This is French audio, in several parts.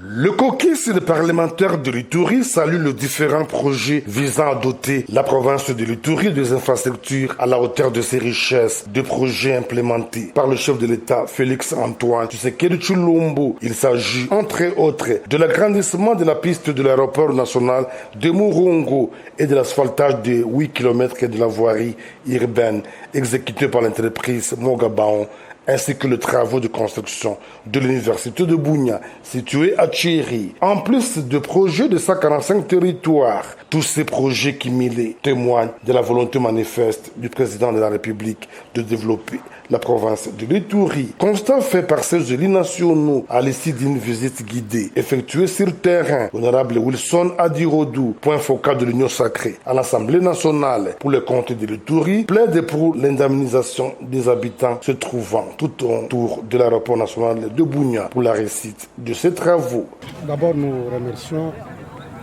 Le caucus des parlementaires de l'Ituri salue les différents projets visant à doter la province de l'Ituri des infrastructures à la hauteur de ses richesses, de projets implémentés par le chef de l'État Félix-Antoine Tshisekedi Tshilombo. Il s'agit, entre autres, de l'agrandissement de la piste de l'aéroport national de Mourongo et de l'asphaltage de 8 km de la voirie urbaine exécutée par l'entreprise Mogabaon, ainsi que les travaux de construction de l'université de Bunia, située à Tchéri. En plus de projets de 145 territoires, tous ces projets cumulés témoignent de la volonté manifeste du président de la République de développer la province de l'Ituri. Constat fait par ces élus nationaux à l'issue d'une visite guidée effectuée sur le terrain. L'honorable Wilson Adirodou, point focal de l'Union sacrée à l'Assemblée nationale pour le compte de l'Ituri, plaide pour l'indemnisation des habitants se trouvant tout autour de l'aéroport national de Bunia pour la réussite de ces travaux. D'abord, nous remercions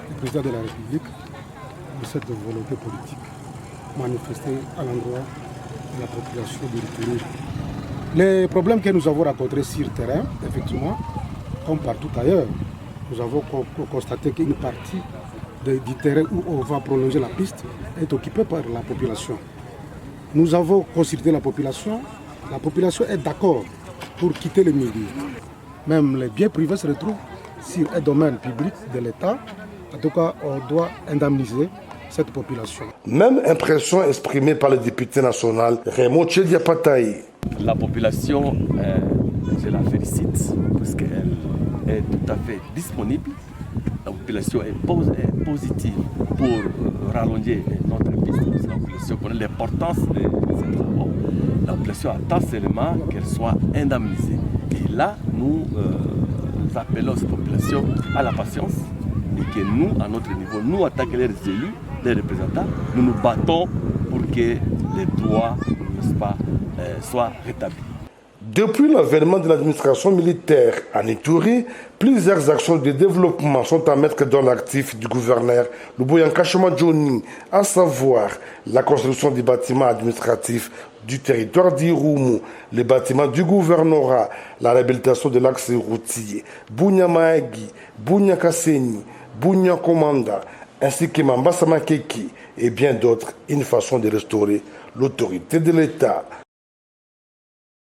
le président de la République de cette volonté politique manifestée à l'endroit de la population de l'Ituri. Les problèmes que nous avons rencontrés sur le terrain, effectivement, comme partout ailleurs, nous avons constaté qu'une partie du terrain où on va prolonger la piste est occupée par la population. Nous avons consulté la population est d'accord pour quitter le milieu. Même les biens privés se retrouvent sur un domaine public de l'État. En tout cas, on doit indemniser cette population. Même impression exprimée par le député national Raymond Tchediapataï. La population, je la félicite parce qu'elle est tout à fait disponible. La population est positive pour rallonger notre piste. La population connaît l'importance de ces travaux. La population attend seulement qu'elle soit indemnisée. Et là, nous appelons cette population à la patience et que nous, à notre niveau, nous, en tant que les élus, les représentants, nous nous battons pour que les droits soient rétablis. Depuis l'avènement de l'administration militaire en Ituri, plusieurs actions de développement sont à mettre dans l'actif du gouverneur Luboyanka Johnny, à savoir la construction des bâtiments administratifs du territoire d'Irumu, les bâtiments du gouvernorat, la réhabilitation de l'axe routier, Bunya Maagi, Bunya Kasseni, Bunya Komanda, ainsi que Mambasa Makeki et bien d'autres, une façon de restaurer l'autorité de l'État.